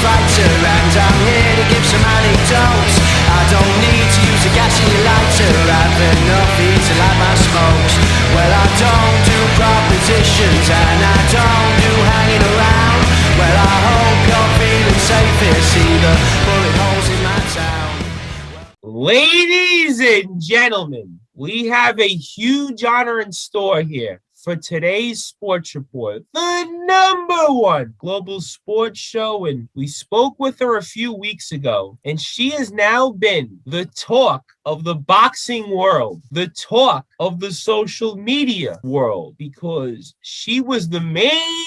fighter, and I'm here to give some anecdotes. I don't need to use a gas in your lighter, I've enough heat to light my smokes. Well, I don't do propositions, and I don't do hanging around. Well, I hope you're feeling safe here, see the bullet holes in my town. Ladies and gentlemen, we have a huge honor in store here for today's Sports Report, the #1 global sports show. And we spoke with her a few weeks ago, and she has now been the talk of the boxing world, the talk of the social media world, because she was the main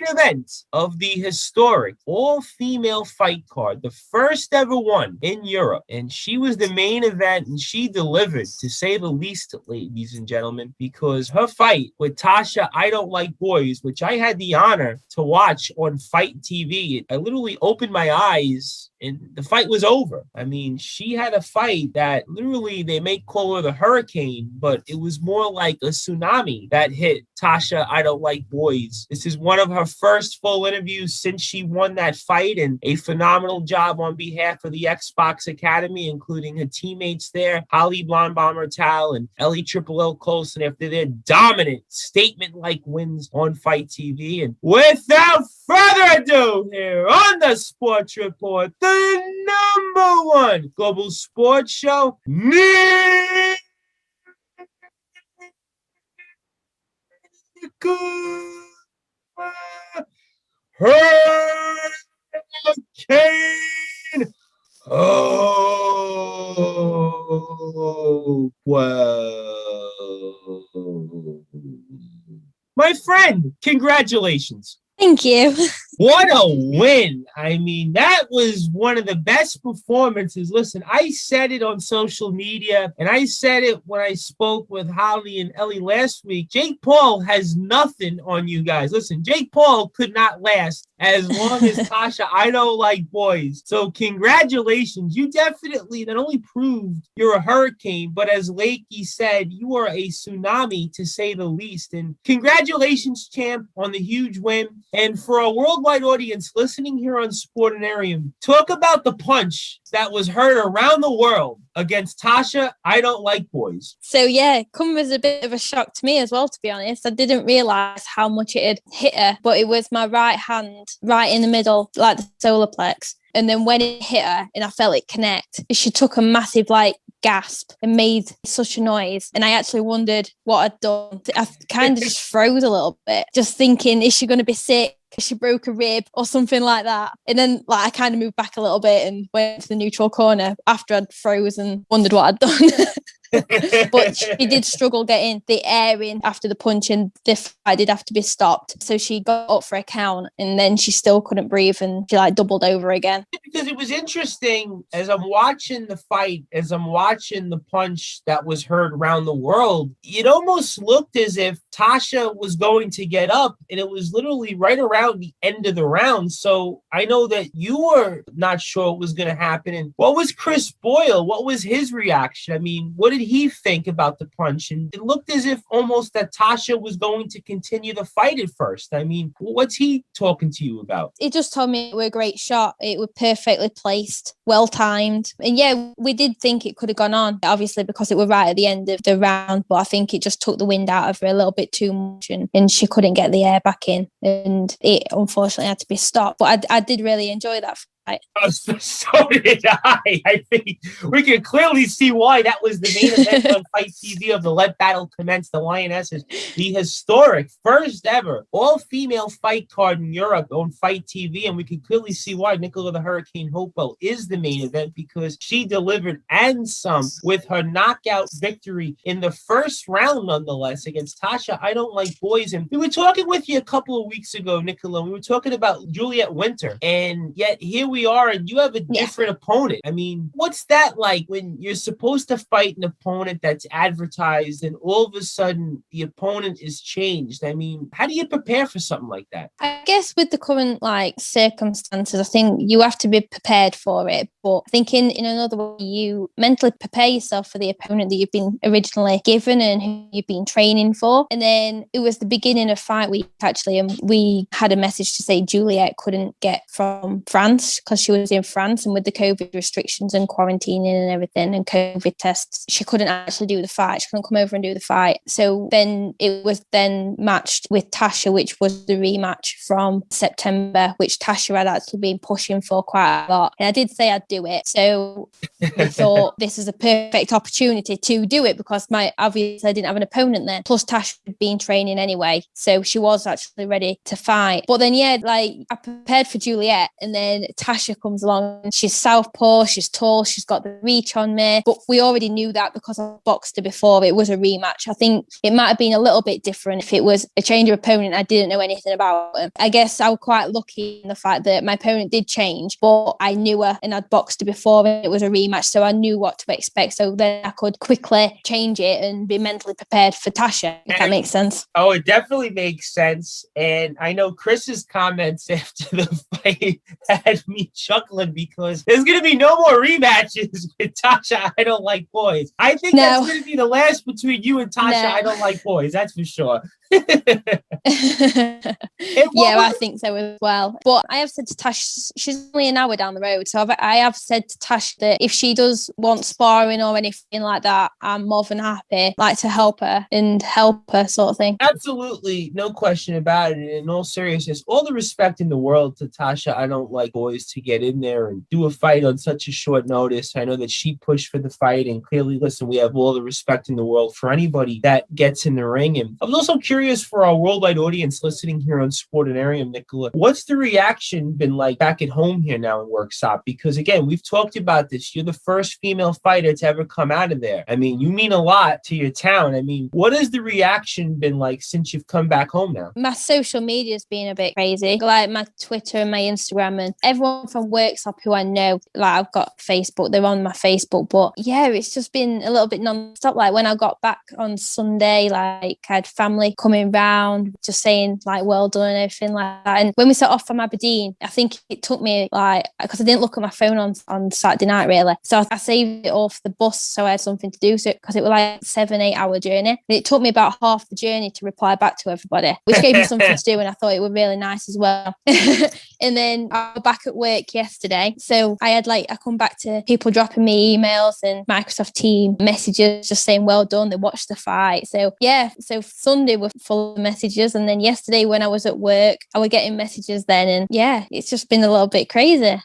event of the historic all-female fight card, the first ever one in Europe. And she was the main event, and she delivered, to say the least, ladies and gentlemen, because her fight with Tasha I Don't Like Boys, which I had the honor to watch on Fight TV, I literally opened my eyes and the fight was over. I mean, she had a fight that literally they may call her the hurricane, but it was more like a tsunami that hit Tasha I Don't Like Boys. This is one of her first full interviews since she won that fight, and a phenomenal job on behalf of the Xbox Academy, including her teammates there, Holly Blonde Bomber Tal and Ellie Triple L Colson, after their dominant statement-like wins on Fight TV. And without further ado, here on the Sports Report, the #1 global sports show, Nicola Hurricane Hopewell. My friend, congratulations. Thank you. What a win. I mean, that was one of the best performances. Listen, I said it on social media, and I said it when I spoke with Holly and Ellie last week. Jake Paul has nothing on you guys. Listen, Jake Paul could not last as long as Tasha I Don't Like Boys. So congratulations. You definitely not only proved you're a hurricane, but as Lakey said, you are a tsunami, to say the least. And congratulations, champ, on the huge win. And for a worldwide audience listening here on Sportinarium, talk about the punch that was heard around the world against Tasha I Don't Like Boys. So yeah, come as a bit of a shock to me as well, to be honest. I didn't realize how much it had hit her, but it was my right hand right in the middle, like the solar plex. And then when it hit her and I felt it connect, she took a massive gasp and made such a noise. And I actually wondered what I'd done. I kind of just froze a little bit, just thinking, is she going to be sick? She broke a rib or something like that. And then I kind of moved back a little bit and went to the neutral corner after I'd frozen, wondered what I'd done. But she did struggle getting the air in after the punch, and the fight did have to be stopped. So she got up for a count, and then she still couldn't breathe, and she doubled over again. Because it was interesting as I'm watching the fight, as I'm watching the punch that was heard around the world, it almost looked as if Tasha was going to get up, and it was literally right around the end of the round. So I know that you were not sure what was going to happen. And what was Chris Boyle? What was his reaction? I mean, what did he think about the punch? And it looked as if almost that Tasha was going to continue the fight at first. I mean, what's he talking to you about? He just told me it was a great shot. It was perfectly placed, well timed. And yeah, we did think it could have gone on, obviously, because it was right at the end of the round. But I think it just took the wind out of her a little bit too much, and she couldn't get the air back in. And it unfortunately had to be stopped. But I did really enjoy that fight. So did I. I think we can clearly see why that was the main event on Fight TV of the Let Battle Commence, the Lionesses, the historic first ever all-female fight card in Europe on Fight TV. And we can clearly see why Nicola the Hurricane Hopewell is the main event, because she delivered and some with her knockout victory in the first round, nonetheless, against Tasha I Don't Like Boys. And we were talking with you a couple of weeks ago, Nicola. We were talking about Juliet Winter, and yet here we we are, and you have a different opponent. I mean, what's that like when you're supposed to fight an opponent that's advertised and all of a sudden the opponent is changed? I mean, how do you prepare for something like that? I guess with the current circumstances, I think you have to be prepared for it. But I think in another way, you mentally prepare yourself for the opponent that you've been originally given and who you've been training for. And then it was the beginning of fight week, actually, and we had a message to say Juliet couldn't get from France because she was in France, and with the COVID restrictions and quarantining and everything and COVID tests, she couldn't actually do the fight. She couldn't come over and do the fight. So then it was then matched with Tasha, which was the rematch from September, which Tasha had actually been pushing for quite a lot. And I did say I'd do it. So we thought this is a perfect opportunity to do it because obviously I didn't have an opponent then. Plus Tasha had been training anyway. So she was actually ready to fight. But then, I prepared for Juliet, and then Tasha comes along. She's southpaw, she's tall, she's got the reach on me. But we already knew that because I boxed her before. It was a rematch. I think it might have been a little bit different if it was a change of opponent. I didn't know anything about her. I guess I was quite lucky in the fact that my opponent did change, but I knew her and I'd boxed her before and it was a rematch, so I knew what to expect. So then I could quickly change it and be mentally prepared for Tasha, if that makes sense. Oh, it definitely makes sense. And I know Chris's comments after the fight had me chuckling because there's going to be no more rematches with Tasha. I don't like boys. I think that's going to be the last between you and Tasha. I don't like boys. That's for sure. I think so as well. But I have said to Tash, she's only an hour down the road, so I have said to Tash that if she does want sparring or anything like that, I'm more than happy to help her sort of thing. Absolutely, no question about it. And in all seriousness, all the respect in the world to Tasha. I don't like boys to get in there and do a fight on such a short notice. I know that she pushed for the fight, and clearly, listen, we have all the respect in the world for anybody that gets in the ring. And I was also curious for our worldwide audience listening here on Sportinarium, Nicola, what's the reaction been like back at home here now in Worksop? Because again, we've talked about this. You're the first female fighter to ever come out of there. I mean, you mean a lot to your town. I mean, what has the reaction been like since you've come back home now? My social media's been a bit crazy, like my Twitter and my Instagram, and everyone from Worksop who I know, I've got Facebook, they're on my Facebook. But yeah, it's just been a little bit non-stop. Like when I got back on Sunday, I had family coming round just saying well done and everything like that. And when we set off from Aberdeen, I think it took me because I didn't look at my phone on Saturday night really, so I saved it off the bus so I had something to do, so because it was 7-8 hour journey, and it took me about half the journey to reply back to everybody, which gave me something to do, and I thought it was really nice as well. And then I was back at work yesterday, so I had I come back to people dropping me emails and Microsoft Team messages just saying well done, they watched the fight. So Sunday were full of messages, and then yesterday when I was at work I was getting messages then, and it's just been a little bit crazy.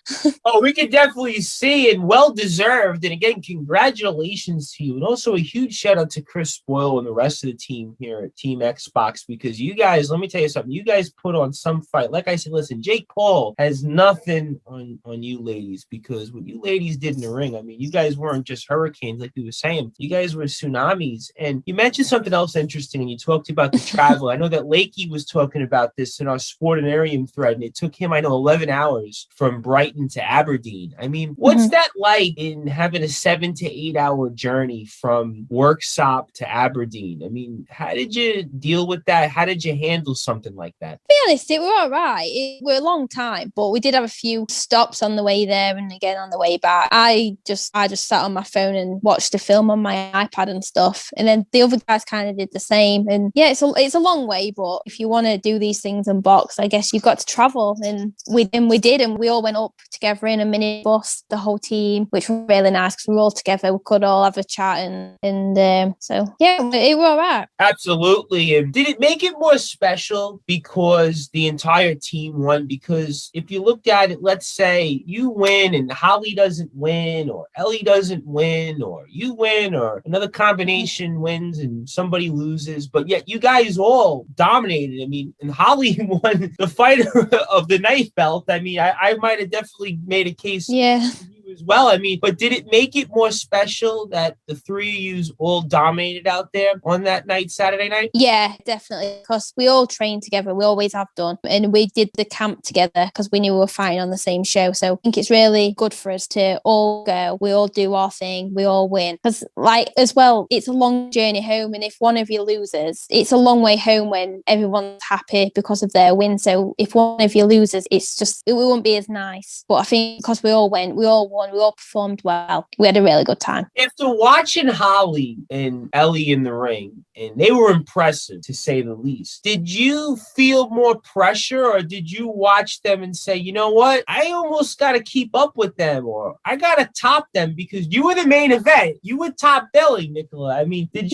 Oh, we can definitely see, and well deserved. And again, congratulations to you, and also a huge shout out to Chris Spoyle and the rest of the team here at Team Xbox, because you guys, let me tell you something, you guys put on some fight. Like I said, listen, Jake Paul has nothing on you ladies, because what you ladies did in the ring, I mean, you guys weren't just hurricanes like we were saying, you guys were tsunamis. And you mentioned something else interesting, and you talked about the travel. I know that Lakey was talking about this in our Sportinarium thread, and it took him, 11 hours from Brighton to Aberdeen. I mean, what's that like in having a 7 to 8 hour journey from Worksop to Aberdeen? I mean, how did you deal with that? How did you handle something like that? To be honest, it were all right. It were a long time, but we did have a few stops on the way there and again on the way back. I just sat on my phone and watched a film on my iPad and stuff, and then the other guys kind of did the same. And it's a long way, but if you want to do these things and box, I guess you've got to travel, and we did, and we all went up together in a minibus, the whole team, which was really nice because we were all together. We could all have a chat, and it was all right. Absolutely. And did it make it more special because the entire team won? Because if you looked at it, let's say you win and Holly doesn't win, or Ellie doesn't win, or you win, or another combination wins and somebody loses, but yet you guys all dominated. I mean, and Holly won the fighter of the knife belt. I mean, I might have definitely made a case. Yeah. as well. I mean, but did it make it more special that the three of yous all dominated out there on that night, Saturday night? Yeah, definitely. Because we all trained together. We always have done. And we did the camp together because we knew we were fighting on the same show. So I think it's really good for us to all go. We all do our thing. We all win. Because, like, as well, it's a long journey home. And if one of you loses, it's a long way home when everyone's happy because of their win. So if one of you loses, it won't be as nice. But I think because we all went, we all won, we all performed well. We had a really good time. After watching Holly and Ellie in the ring, and they were impressive to say the least, did you feel more pressure, or did you watch them and say, you know what, I almost got to keep up with them, or I got to top them? Because you were the main event. You were top billing, Nicola. I mean, did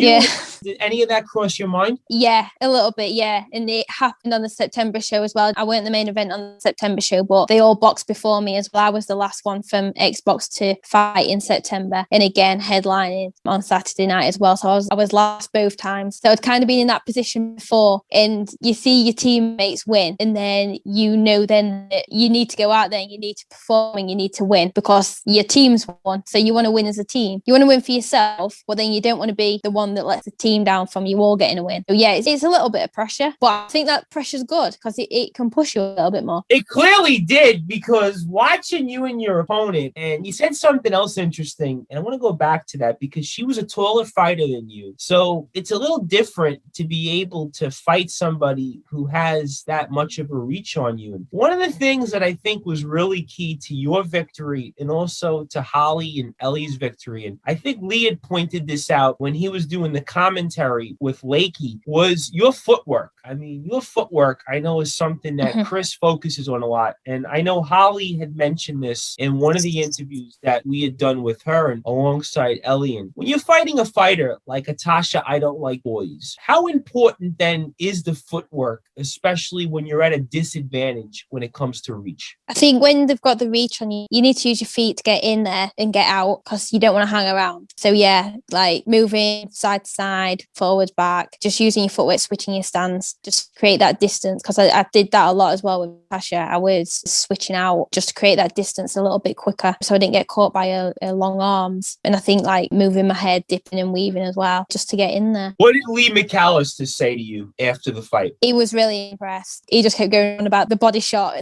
any of that cross your mind? Yeah, a little bit, yeah. And it happened on the September show as well. I weren't the main event on the September show, but they all boxed before me as well. I was the last one from Xbox to fight in September, and again headlining on Saturday night as well. So I was last both times. So I'd kind of been in that position before, and you see your teammates win, and then you know then that you need to go out there and you need to perform and you need to win because your team's won. So you want to win as a team. You want to win for yourself, but then you don't want to be the one that lets the team down from you all getting a win. So yeah, it's a little bit of pressure, but I think that pressure's good because it can push you a little bit more. It clearly did, because watching you and your opponent, and you said something else interesting, and I want to go back to that because she was a taller fighter than you. So it's a little different to be able to fight somebody who has that much of a reach on you. And one of the things that I think was really key to your victory and also to Holly and Ellie's victory, and I think Lee had pointed this out when he was doing the commentary with Lakey, was your footwork. I mean, your footwork, I know, is something that Chris focuses on a lot. And I know Holly had mentioned this in one of the interviews that we had done with her and alongside Ellie. And when you're fighting a fighter like Atasha, I don't like boys, how important then is the footwork, especially when you're at a disadvantage when it comes to reach? I think when they've got the reach on you, you need to use your feet to get in there and get out because you don't want to hang around. So yeah, like moving side to side, forward, back, just using your footwork, switching your stance, just create that distance. Because I did that a lot as well with Tasha. I was switching out just to create that distance a little bit quicker so I didn't get caught by her long arms. And I think like moving my head, dipping and weaving as well, just to get in there. What did Lee McAllister say to you after the fight? He was really impressed. He just kept going on about the body shot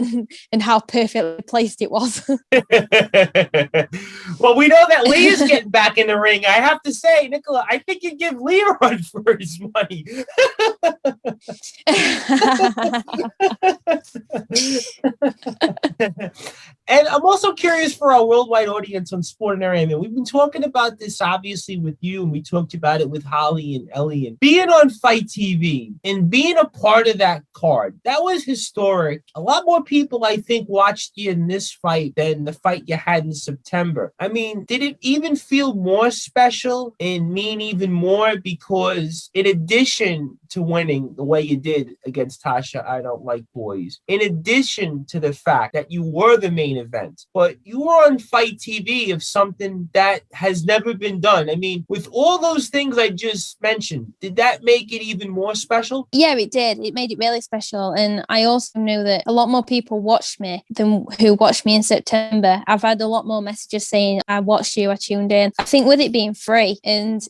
and how perfectly placed it was. Well, we know that Lee is getting back in the ring. I have to say, Nicola, I think you give Lee a run for his money. And I'm also curious for our worldwide audience on Sport and Area. We've been talking about this obviously with you, and we talked about it with Holly and Ellie, and being on Fight TV and being a part of that card. That was historic. A lot more people, I think, watched you in this fight than the fight you had in September. I mean, did it even feel more special and mean even more because in addition to winning the way you did against Tasha, I don't like boys, in addition to the fact that you were the main event, but you were on Fight TV of something that has never been done. I mean, with all those things I just mentioned, did that make it even more special? Yeah, it did. It made it really special. And I also know that a lot more people watched me than who watched me in September. I've had a lot more messages saying, I watched you, I tuned in. I think with it being free and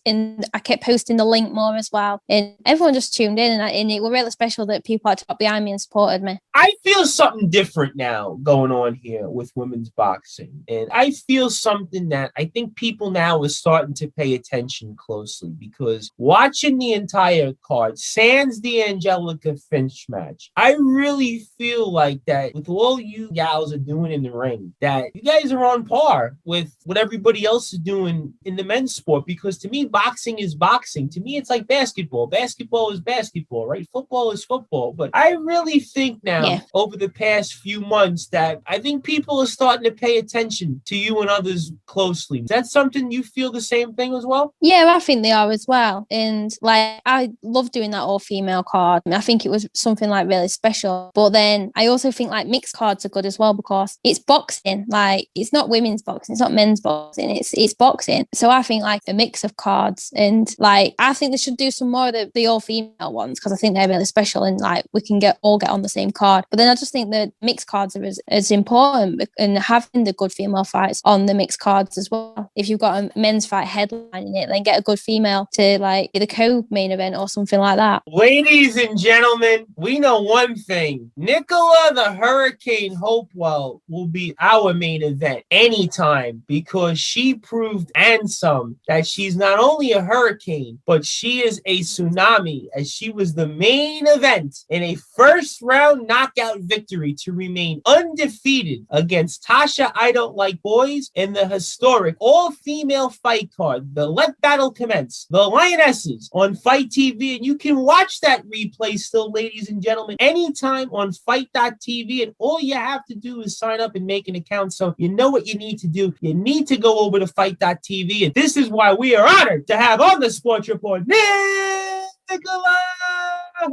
I kept posting the link more as well. And everyone just tuned in and it was really special that people had to got behind me and supported me. I feel something different now going on here with women's boxing. And I feel something that I think people now are starting to pay attention closely, because watching the entire card, sans the Angelica Finch match, I really feel like that with all you gals are doing in the ring, that you guys are on par with what everybody else is doing in the men's sport. Because to me, boxing is boxing. To me, it's like basketball. Basketball is basketball, right? Football is football. But I really think now, over the past few months, that I think people are starting to pay attention to you and others closely. Is that something you feel the same thing as well? Yeah, I think they are as well. And like, I love doing that all-female card. I think it was something like really special. But then I also think like mixed cards are good as well because it's boxing. Like, it's not women's boxing, it's not men's boxing, it's boxing. So I think like a mix of cards, and like I think they should do some more of the all-female ones because I think they're really special and like we can all get on the same card. But then I just think that mixed cards are as important and having the good female fights on the mixed cards as well. If you've got a men's fight headlining it, then get a good female to like the co-main event or something like that. Ladies and gentlemen, we know one thing. Nicola the Hurricane Hopewell will be our main event anytime because she proved and some that she's not only a hurricane, but she is a tsunami, as she was the main event in a first round knockout victory to remain undefeated against Tasha I Don't Like Boys in the historic all-female fight card, the Let Battle Commence, the Lionesses on Fight TV. And you can watch that replay still, ladies and gentlemen, anytime on fight.tv. And all you have to do is sign up and make an account. So you know what you need to do. You need to go over to fight.tv. And this is why we are honored to have on the Sports Report, Nicola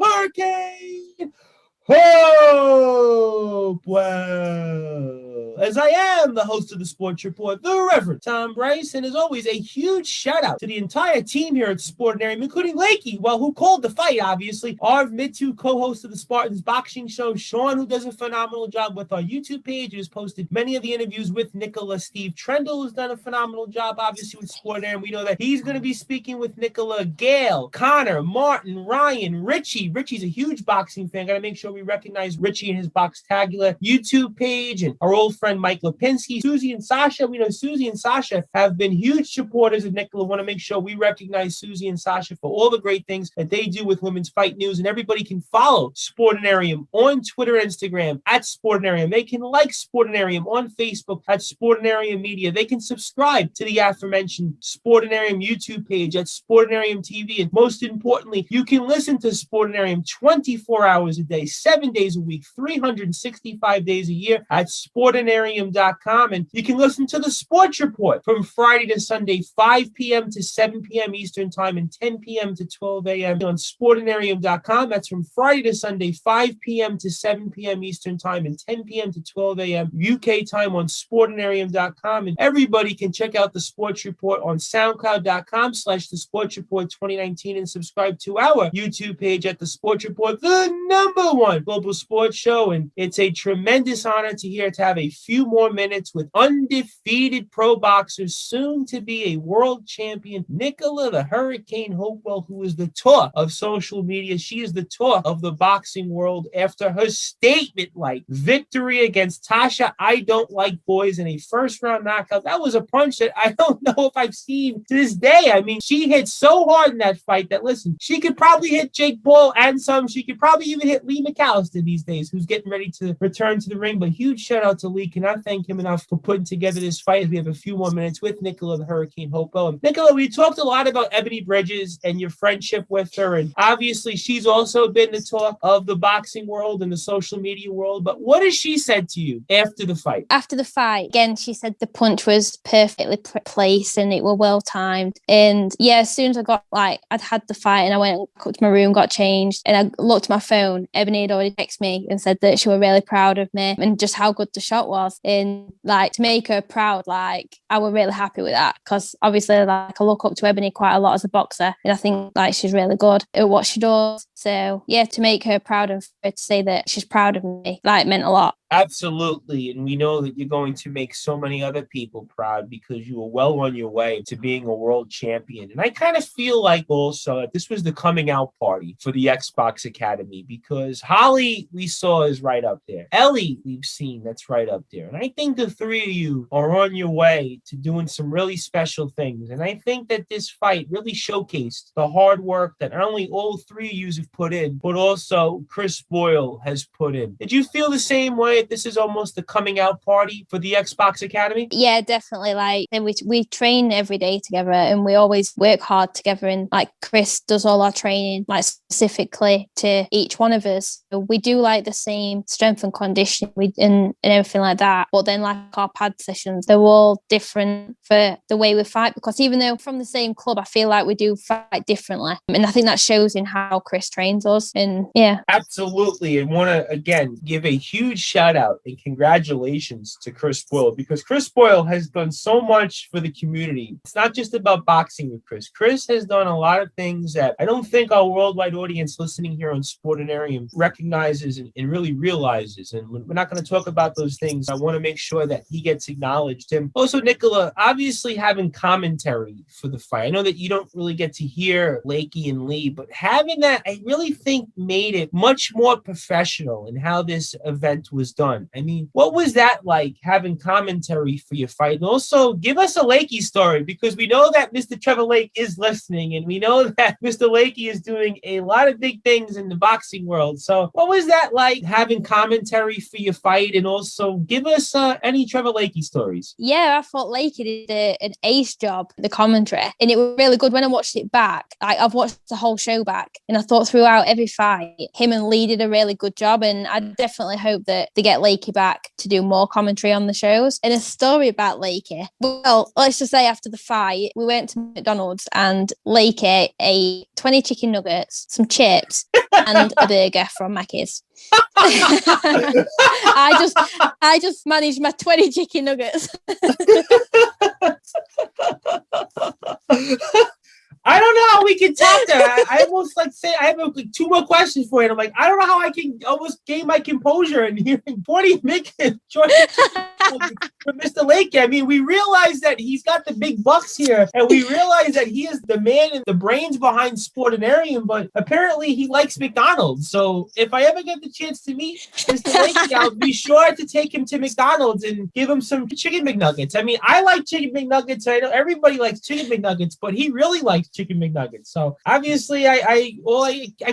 Hurricane Hopewell. As I am the host of the Sports Report, the Reverend Tom Brice, and as always, a huge shout out to the entire team here at Sportinarium, including Lakey, well, who called the fight, obviously, Arv Mitu, co-host of the Spartans Boxing Show, Sean, who does a phenomenal job with our YouTube page, who has posted many of the interviews with Nicola, Steve Trendle, who's done a phenomenal job, obviously, with Sportinarium. We know that he's going to be speaking with Nicola, Gail, Connor, Martin, Ryan, Richie. Richie's a huge boxing fan. Got to make sure we recognize Richie and his Boxtacular YouTube page, and our old friend Mike Lipinski, Susie and Sasha. We know Susie and Sasha have been huge supporters of Nicola. Want to make sure we recognize Susie and Sasha for all the great things that they do with women's fight news. And everybody can follow Sportinarium on Twitter and Instagram at Sportinarium. They can like Sportinarium on Facebook at Sportinarium Media. They can subscribe to the aforementioned Sportinarium YouTube page at Sportinarium TV. And most importantly, you can listen to Sportinarium 24 hours a day, 7 days a week, 365 days a year at Sportinarium.com. And you can listen to the Sports Report from Friday to Sunday, 5 p.m. to 7 p.m. Eastern Time and 10 p.m. to 12 a.m. on Sportinarium.com. That's from Friday to Sunday, 5 p.m. to 7 p.m. Eastern Time and 10 p.m. to 12 a.m. UK time on Sportinarium.com. And everybody can check out the Sports Report on SoundCloud.com/The Sports Report 2019 and subscribe to our YouTube page at The Sports Report, the #1 global sports show. And it's a tremendous honor to have a few more minutes with undefeated pro boxer, soon to be a world champion, Nicola the Hurricane Hopewell, who is the talk of social media. She is the talk of the boxing world after her statement-like victory against Tasha I Don't Like Boys in a first-round knockout. That was a punch that I don't know if I've seen to this day. I mean, she hit so hard in that fight that, listen, she could probably hit Jake Paul and some. She could probably even hit Lee McAllister these days, who's getting ready to return to the ring. But huge shout out to Lee. Cannot thank him enough for putting together this fight, as we have a few more minutes with Nicola the Hurricane Hopewell. And Nicola, we talked a lot about Ebony Bridges and your friendship with her, and obviously she's also been the talk of the boxing world and the social media world. But what has she said to you after the fight? After the fight, again, she said the punch was perfectly placed and it were well timed. And yeah, as soon as I'd had the fight and I went up to my room, got changed, and I looked at my phone, Ebony had already texted me and said that she was really proud of me and just how good the shot was. And like, to make her proud, like, I was really happy with that, because obviously, like, I look up to Ebony quite a lot as a boxer, and I think like she's really good at what she does. So yeah, to make her proud and for her to say that she's proud of me, like, meant a lot. Absolutely. And we know that you're going to make so many other people proud, because you were well on your way to being a world champion. And I kind of feel like also that this was the coming out party for the Xbox Academy, because Holly, we saw, is right up there. Ellie, we've seen, that's right up there. And I think the three of you are on your way to doing some really special things. And I think that this fight really showcased the hard work that not only all three of you have put in, but also Chris Boyle has put in. Did you feel the same way? This is almost the coming out party for the Xbox Academy? Yeah, definitely. Like, we train every day together and we always work hard together. And like, Chris does all our training, like, specifically to each one of us. So we do like the same strength and conditioning and everything like that. But then like our pad sessions, they're all different for the way we fight, because even though from the same club, I feel like we do fight differently. And I think that shows in how Chris trains us. And yeah. Absolutely. And want to, again, give a huge shout shout out and congratulations to Chris Boyle, because Chris Boyle has done so much for the community. It's not just about boxing with Chris. Chris has done a lot of things that I don't think our worldwide audience listening here on Sportinarium recognizes and really realizes. And we're not going to talk about those things. I want to make sure that he gets acknowledged. And also, Nicola, obviously having commentary for the fight. I know that you don't really get to hear Lakey and Lee, but having that, I really think made it much more professional in how this event was done. I mean, what was that like, having commentary for your fight? And also, give us a Lakey story, because we know that Mr. Trevor Lake is listening, and we know that Mr. Lakey is doing a lot of big things in the boxing world. So what was that like, having commentary for your fight? And also give us any Trevor Lakey stories. Yeah, I thought Lakey did an ace job, the commentary, and it was really good. When I watched it back, I've watched the whole show back, and I thought throughout every fight, him and Lee did a really good job, and I definitely hope that they get Lakey back to do more commentary on the shows. And a story about Lakey, well, let's just say after the fight, we went to McDonald's and Lakey ate 20 chicken nuggets, some chips, and a burger from Mackey's. I just managed my 20 chicken nuggets. I don't know how we can top that. I almost say I have like 2 more questions for you. And I'm like, I don't know how I can almost gain my composure and hearing 40 Mickey from Mr. Lake. I mean, we realize that he's got the big bucks here, and we realize that he is the man and the brains behind Sportinarium, but apparently he likes McDonald's. So if I ever get the chance to meet Mr. Lake, I'll be sure to take him to McDonald's and give him some chicken McNuggets. I mean, I like chicken McNuggets. I know everybody likes chicken McNuggets, but he really likes chicken McNuggets. So obviously I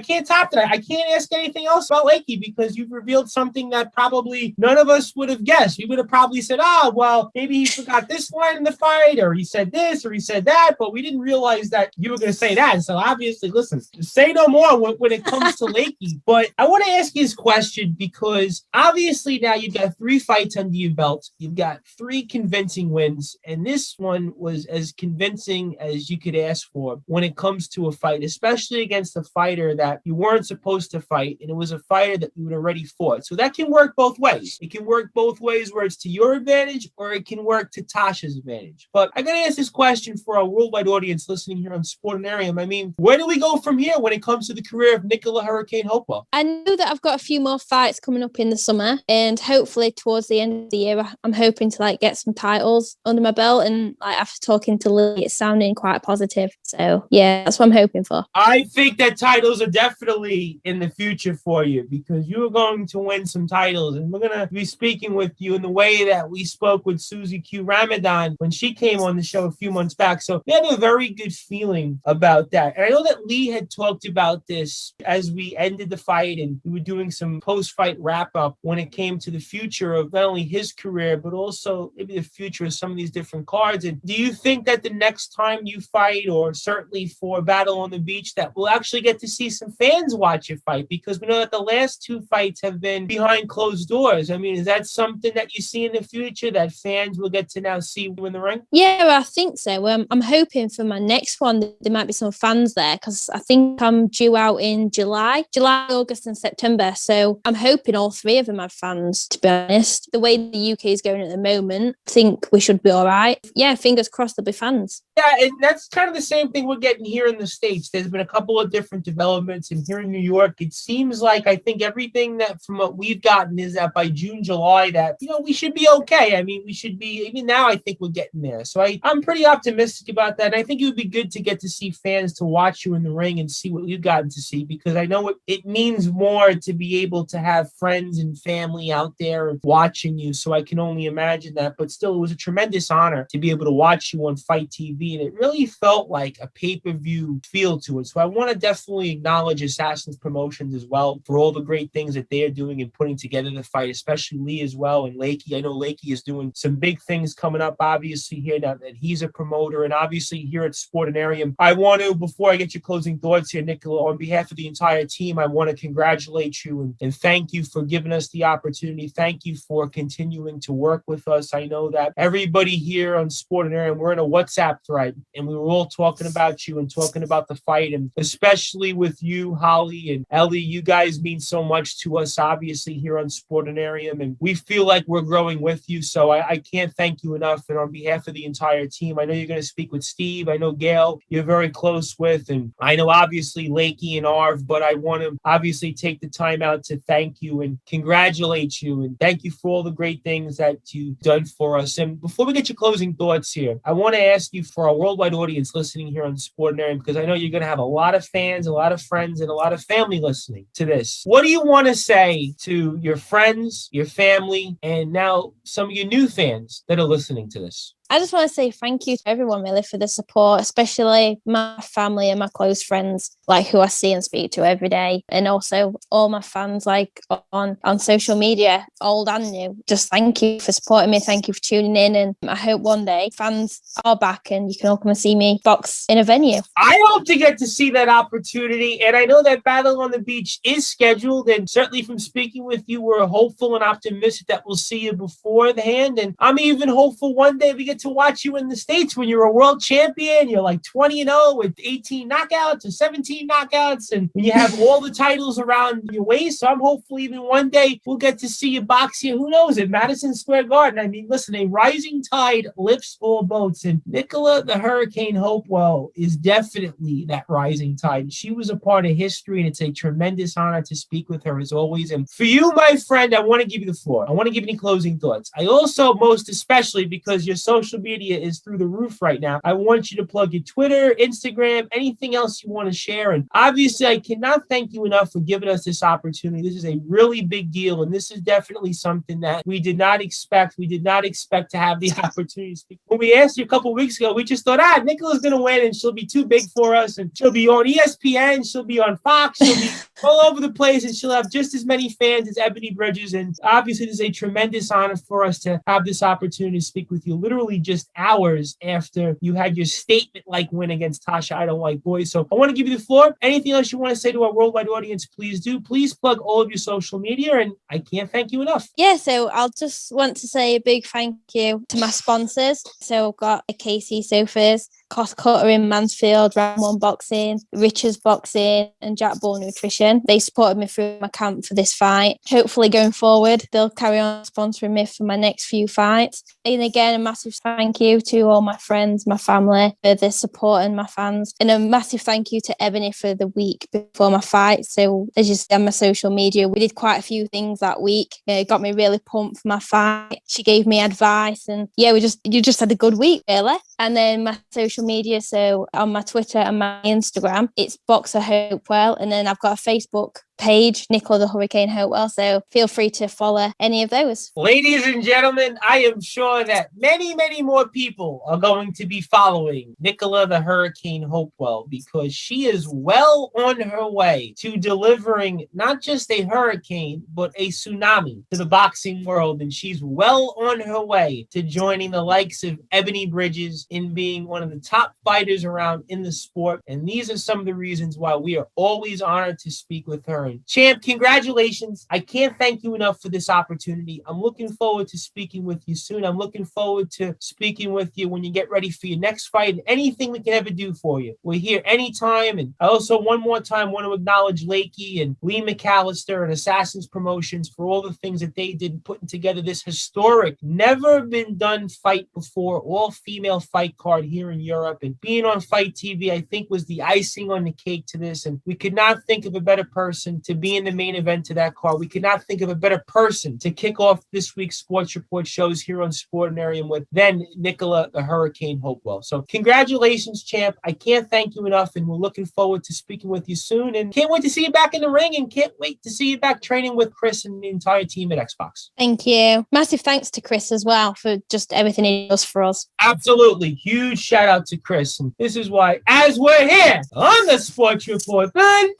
can't top that. I can't ask anything else about Lakey, because you've revealed something that probably none of us would have guessed. We would have probably said, well, maybe he forgot this line in the fight, or he said this, or he said that, but we didn't realize that you were going to say that. So obviously, listen, say no more when it comes to Lakey. But I want to ask you this question, because obviously now you've got 3 fights under your belt. You've got 3 convincing wins, and this one was as convincing as you could ask for when it comes to a fight, especially against a fighter that you weren't supposed to fight, and it was a fighter that you had already fought. So that can work both ways. It can work both ways, where it's to your advantage, or it can work to Tasha's advantage. But I got to ask this question for our worldwide audience listening here on Sportinarium. I mean, where do we go from here when it comes to the career of Nicola Hurricane Hopewell? I know that I've got a few more fights coming up in the summer, and hopefully towards the end of the year, I'm hoping to get some titles under my belt. And after talking to Lee, it's sounding quite positive. So yeah, that's what I'm hoping for. I think that titles are definitely in the future for you, because you are going to win some titles, and we're going to be speaking with you in the way that we spoke with Susie Q Ramadan when she came on the show a few months back. So we have a very good feeling about that. And I know that Lee had talked about this as we ended the fight, and we were doing some post-fight wrap-up when it came to the future of not only his career, but also maybe the future of some of these different cards. And do you think that the next time you fight, or certainly for Battle on the Beach, that we'll actually get to see some fans watch you fight? Because we know that the last 2 fights have been behind closed doors. I mean, is that something that you see in the future, that fans will get to now see you in the ring? Yeah, I think so. I'm hoping for my next one that there might be some fans there, because I think I'm due out in July, August and September. So I'm hoping all 3 of them have fans, to be honest. The way the UK is going at the moment, I think we should be all right. Yeah, fingers crossed there'll be fans. Yeah, and that's kind of the same thing we're getting here in the States. There's been a couple of different developments, and here in New York, it seems like I think everything that from what we've gotten is that by June, July, that, we should be okay. I mean, we should be, even now, I think we're getting there. So I'm pretty optimistic about that. And I think it would be good to get to see fans to watch you in the ring and see what you've gotten to see, because I know it means more to be able to have friends and family out there watching you. So I can only imagine that. But still, it was a tremendous honor to be able to watch you on Fight TV. And it really felt like a pay-per-view feel to it. So I want to definitely acknowledge Assassin's Promotions as well for all the great things that they are doing and putting together the fight, especially Lee as well, and Lakey. I know Lakey is is doing some big things coming up, obviously, here now that he's a promoter. And obviously here at Sportinarium, I want to, before I get your closing thoughts here, Nicola, on behalf of the entire team, I want to congratulate you and thank you for giving us the opportunity. Thank you for continuing to work with us. I know that everybody here on Sportinarium, we're in a WhatsApp thread, and we were all talking about you and talking about the fight, and especially with you, Holly and Ellie, you guys mean so much to us, obviously, here on Sportinarium, and we feel like we're growing with you, so I can't thank you enough. And on behalf of the entire team, I know you're going to speak with Steve. I know Gail, you're very close with, and I know obviously Lakey and Arv, but I want to obviously take the time out to thank you and congratulate you, and thank you for all the great things that you've done for us. And before we get your closing thoughts here, I want to ask you, for our worldwide audience listening here on Sportinarium, because I know you're going to have a lot of fans, a lot of friends, and a lot of family listening to this. What do you want to say to your friends, your family, and now some of your new fans that are listening to this? I just want to say thank you to everyone really for the support, especially my family and my close friends, like who I see and speak to every day. And also all my fans like on social media, old and new. Just thank you for supporting me. Thank you for tuning in. And I hope one day fans are back and you can all come and see me box in a venue. I hope to get to see that opportunity. And I know that Battle on the Beach is scheduled. And certainly from speaking with you, we're hopeful and optimistic that we'll see you beforehand. And I'm even hopeful one day we get to watch you in the States when you're a world champion. You're like 20-0 with 18 knockouts or 17 knockouts, and when you have all the titles around your waist. So I'm hopeful even one day we'll get to see you box here. Who knows, at Madison Square Garden. I mean, listen, a rising tide lifts all boats, and Nicola the Hurricane Hopewell is definitely that rising tide. She was a part of history, and it's a tremendous honor to speak with her as always. And for you, my friend, I want to give you the floor. I want to give you any closing thoughts. I also, most especially because your social media is through the roof right now, I want you to plug your Twitter, Instagram, anything else you want to share. And obviously, I cannot thank you enough for giving us this opportunity. This is a really big deal, and this is definitely something that we did not expect. We did not expect to have the opportunity to speak. When we asked you a couple of weeks ago, we just thought, Nicola's going to win, and she'll be too big for us, and she'll be on ESPN, she'll be on Fox, she'll be all over the place, and she'll have just as many fans as Ebony Bridges. And obviously, this is a tremendous honor for us to have this opportunity to speak with you literally just hours after you had your statement-like win against Tasha I Don't Like Boys. So I want to give you the floor. Anything else you want to say to our worldwide audience, please do. Please plug all of your social media, and I can't thank you enough. Yeah, so I'll just want to say a big thank you to my sponsors. So I've got a KC Sofas, Cost Cutter in Mansfield, Round 1 Boxing, Richards Boxing, and Jack Ball Nutrition. They supported me through my camp for this fight. Hopefully going forward, they'll carry on sponsoring me for my next few fights. And again, a massive thank you to all my friends, my family, for the support and my fans. And a massive thank you to Ebony for the week before my fight. So as you see on my social media, we did quite a few things that week. It got me really pumped for my fight. She gave me advice, and yeah, you just had a good week, really. And then my social media, so on my Twitter and my Instagram, it's Boxer Hopewell, and then I've got a Facebook page, Nicola the Hurricane Hopewell, so feel free to follow any of those. Ladies and gentlemen, I am sure that many, many more people are going to be following Nicola the Hurricane Hopewell, because she is well on her way to delivering not just a hurricane, but a tsunami to the boxing world. And she's well on her way to joining the likes of Ebony Bridges in being one of the top fighters around in the sport. And these are some of the reasons why we are always honored to speak with her. And Champ, congratulations. I can't thank you enough for this opportunity. I'm looking forward to speaking with you soon. I'm looking forward to speaking with you when you get ready for your next fight and anything we can ever do for you. We're here anytime. And I also, one more time, want to acknowledge Lakey and Lee McAllister and Assassins Promotions for all the things that they did in putting together this historic, never been done fight before, all-female fight card here in Europe. And being on Fight TV, I think, was the icing on the cake to this. And we could not think of a better person to be in the main event to that card. We could not think of a better person to kick off this week's Sports Report shows here on Sportinarium with than Nicola the Hurricane Hopewell. So congratulations, champ. I can't thank you enough, and we're looking forward to speaking with you soon. And can't wait to see you back in the ring, and can't wait to see you back training with Chris and the entire team at Xbox. Thank you. Massive thanks to Chris as well for just everything he does for us. Absolutely. Huge shout out to Chris. And this is why, as we're here on the Sports Report, the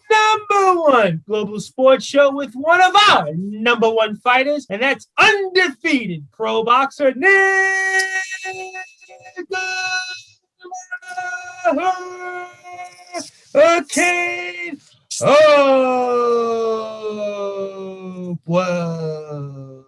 #1 Global Sports Show with one of our number one fighters, and that's undefeated pro boxer Nicola. Okay. Oh, whoa.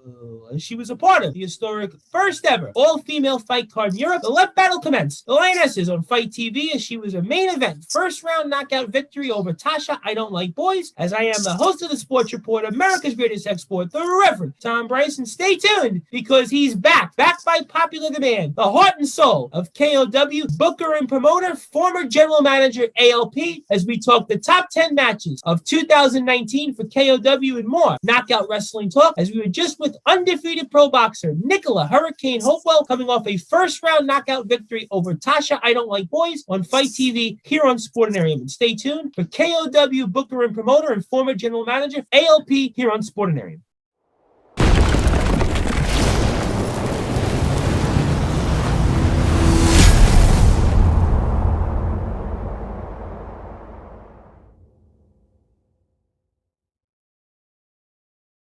And she was a part of the historic first ever all-female fight card in Europe, the Let Battle Commence. The Lionesses on Fight TV, as she was a main event first round knockout victory over Tasha I Don't Like Boys, as I am the host of the Sports Report, America's greatest export, the Reverend Tom Brice. And stay tuned, because he's back by popular demand, the heart and soul of KOW, booker and promoter, former general manager ALP, as we talk the top 10 matches of 2019 for KOW and more. Knockout wrestling talk, as we were just with undefeated pro boxer Nicola Hurricane Hopewell, coming off a first round knockout victory over Tasha I Don't Like Boys on Fight TV here on Sportinarium. And stay tuned for KOW booker and promoter and former general manager ALP here on Sportinarium.